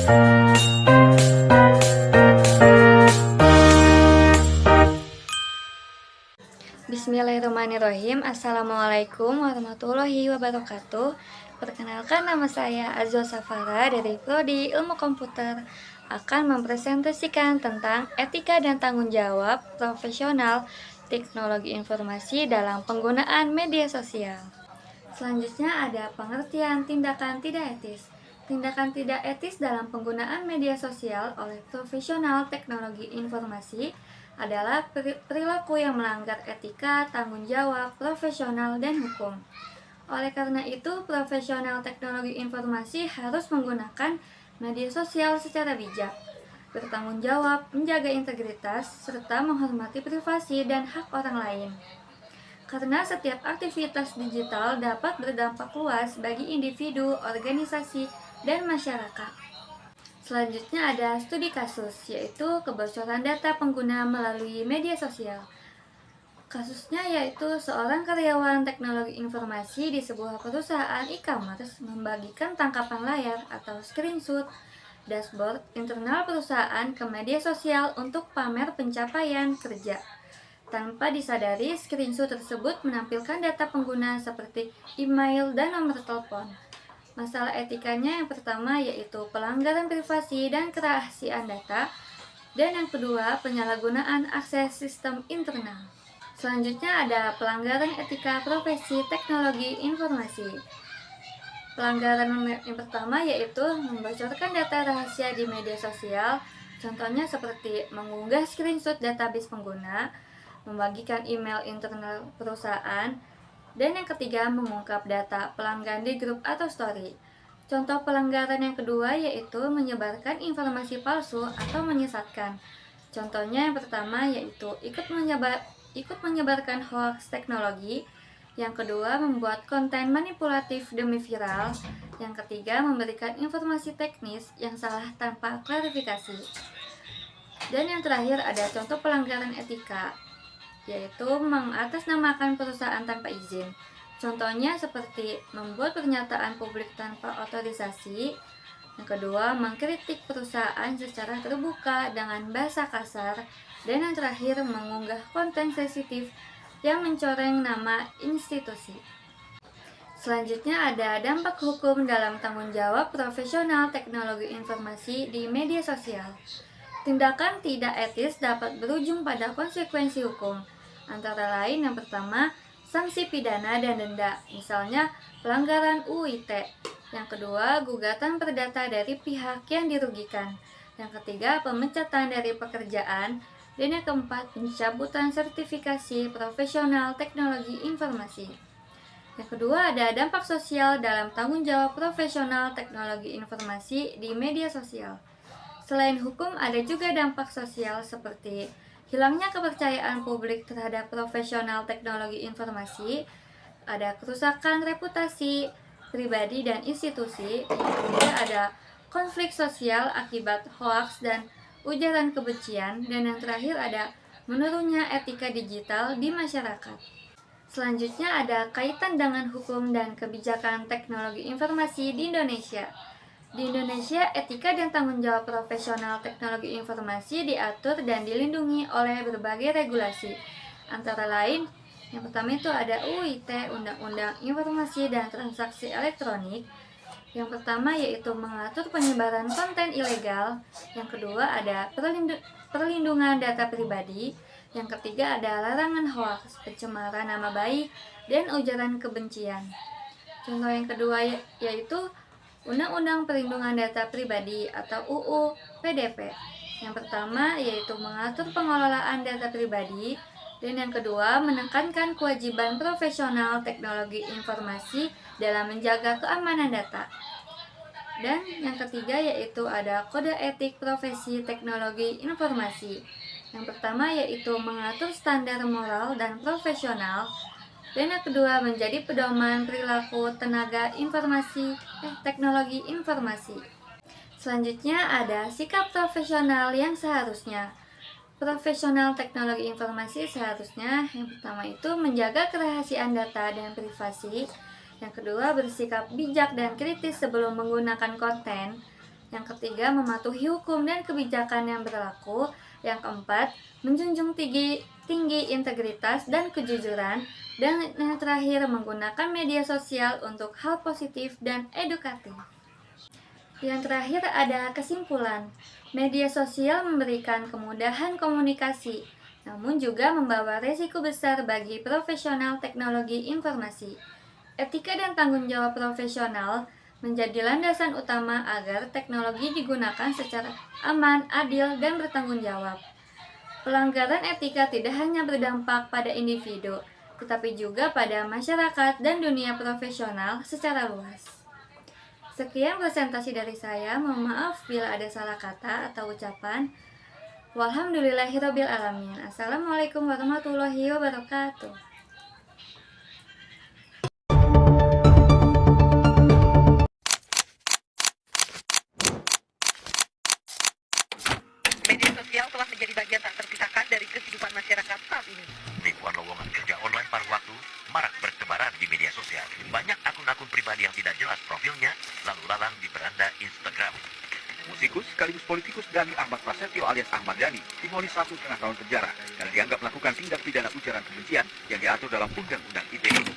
Bismillahirrahmanirrahim. Assalamualaikum warahmatullahi wabarakatuh. Perkenalkan, nama saya Azwa Safara dari Prodi Ilmu Komputer, akan mempresentasikan tentang etika dan tanggung jawab profesional teknologi informasi dalam penggunaan media sosial. Selanjutnya ada pengertian tindakan tidak etis. Tindakan tidak etis dalam penggunaan media sosial oleh profesional teknologi informasi adalah perilaku yang melanggar etika, tanggung jawab, profesional, dan hukum. Oleh karena itu, profesional teknologi informasi harus menggunakan media sosial secara bijak, bertanggung jawab, menjaga integritas, serta menghormati privasi dan hak orang lain. Karena setiap aktivitas digital dapat berdampak luas bagi individu, organisasi, dan masyarakat. Selanjutnya ada studi kasus, yaitu kebocoran data pengguna melalui media sosial. Kasusnya yaitu seorang karyawan teknologi informasi di sebuah perusahaan e-commerce membagikan tangkapan layar atau screenshot dashboard internal perusahaan ke media sosial untuk pamer pencapaian kerja. Tanpa disadari, screenshot tersebut menampilkan data pengguna seperti email dan nomor telepon. Masalah etikanya yang pertama yaitu pelanggaran privasi dan kerahasiaan data, dan yang kedua penyalahgunaan akses sistem internal. Selanjutnya ada pelanggaran etika profesi teknologi informasi. Pelanggaran yang pertama yaitu membocorkan data rahasia di media sosial, contohnya seperti mengunggah screenshot database pengguna, membagikan email internal perusahaan, dan yang ketiga mengungkap data pelanggan di grup atau story. Contoh pelanggaran yang kedua yaitu menyebarkan informasi palsu atau menyesatkan. Contohnya yang pertama yaitu ikut menyebarkan hoax teknologi. Yang kedua membuat konten manipulatif demi viral. Yang ketiga memberikan informasi teknis yang salah tanpa klarifikasi. Dan yang terakhir ada contoh pelanggaran etika, yaitu mengatasnamakan perusahaan tanpa izin. Contohnya seperti membuat pernyataan publik tanpa otorisasi. Yang kedua, mengkritik perusahaan secara terbuka dengan bahasa kasar. Dan yang terakhir, mengunggah konten sensitif yang mencoreng nama institusi. Selanjutnya ada dampak hukum dalam tanggung jawab profesional teknologi informasi di media sosial. Tindakan tidak etis dapat berujung pada konsekuensi hukum, antara lain yang pertama, sanksi pidana dan denda, misalnya pelanggaran UU ITE. Yang kedua, gugatan perdata dari pihak yang dirugikan. Yang ketiga, pemecatan dari pekerjaan. Dan yang keempat, pencabutan sertifikasi profesional teknologi informasi. Yang kedua, ada dampak sosial dalam tanggung jawab profesional teknologi informasi di media sosial. Selain hukum, ada juga dampak sosial seperti hilangnya kepercayaan publik terhadap profesional teknologi informasi, ada kerusakan reputasi pribadi dan institusi, kemudian ada konflik sosial akibat hoaks dan ujaran kebencian, dan yang terakhir ada menurunnya etika digital di masyarakat. Selanjutnya ada kaitan dengan hukum dan kebijakan teknologi informasi di Indonesia. Di Indonesia, etika dan tanggung jawab profesional teknologi informasi diatur dan dilindungi oleh berbagai regulasi. Antara lain, yang pertama itu ada UU ITE, Undang-Undang Informasi dan Transaksi Elektronik. Yang pertama yaitu mengatur penyebaran konten ilegal. Yang kedua ada perlindungan data pribadi. Yang ketiga ada larangan hoaks, pencemaran nama baik, dan ujaran kebencian. Contoh yang kedua yaitu Undang-Undang Perlindungan Data Pribadi atau UU PDP. Yang pertama yaitu mengatur pengelolaan data pribadi, dan yang kedua menekankan kewajiban profesional teknologi informasi dalam menjaga keamanan data. Dan yang ketiga yaitu ada Kode Etik Profesi Teknologi Informasi. Yang pertama yaitu mengatur standar moral dan profesional. Dan yang kedua menjadi pedoman perilaku tenaga teknologi informasi. Selanjutnya ada sikap profesional yang seharusnya. Profesional teknologi informasi seharusnya yang pertama itu menjaga kerahasiaan data dan privasi. Yang kedua bersikap bijak dan kritis sebelum menggunakan konten. Yang ketiga, mematuhi hukum dan kebijakan yang berlaku. Yang keempat, menjunjung tinggi integritas dan kejujuran. Dan yang terakhir, menggunakan media sosial untuk hal positif dan edukatif. Yang terakhir ada kesimpulan. Media sosial memberikan kemudahan komunikasi, namun juga membawa resiko besar bagi profesional teknologi informasi. Etika dan tanggung jawab profesional menjadi landasan utama agar teknologi digunakan secara aman, adil, dan bertanggung jawab. Pelanggaran etika tidak hanya berdampak pada individu, tetapi juga pada masyarakat dan dunia profesional secara luas. Sekian presentasi dari saya, mohon maaf bila ada salah kata atau ucapan. Walhamdulillahirabbil alamin. Assalamualaikum warahmatullahi wabarakatuh. Media sosial telah menjadi bagian tak terpisahkan dari kehidupan masyarakat saat ini. Ribuan lowongan kerja online paruh waktu marak bertebaran di media sosial. Banyak akun-akun pribadi yang tidak jelas profilnya lalu lalang di beranda Instagram. Musikus sekaligus politikus Dhani Ahmad Prasetyo alias Ahmad Dhani divonis 1,5 tahun penjara karena dianggap melakukan tindak pidana ujaran kebencian yang diatur dalam Undang-Undang ITE.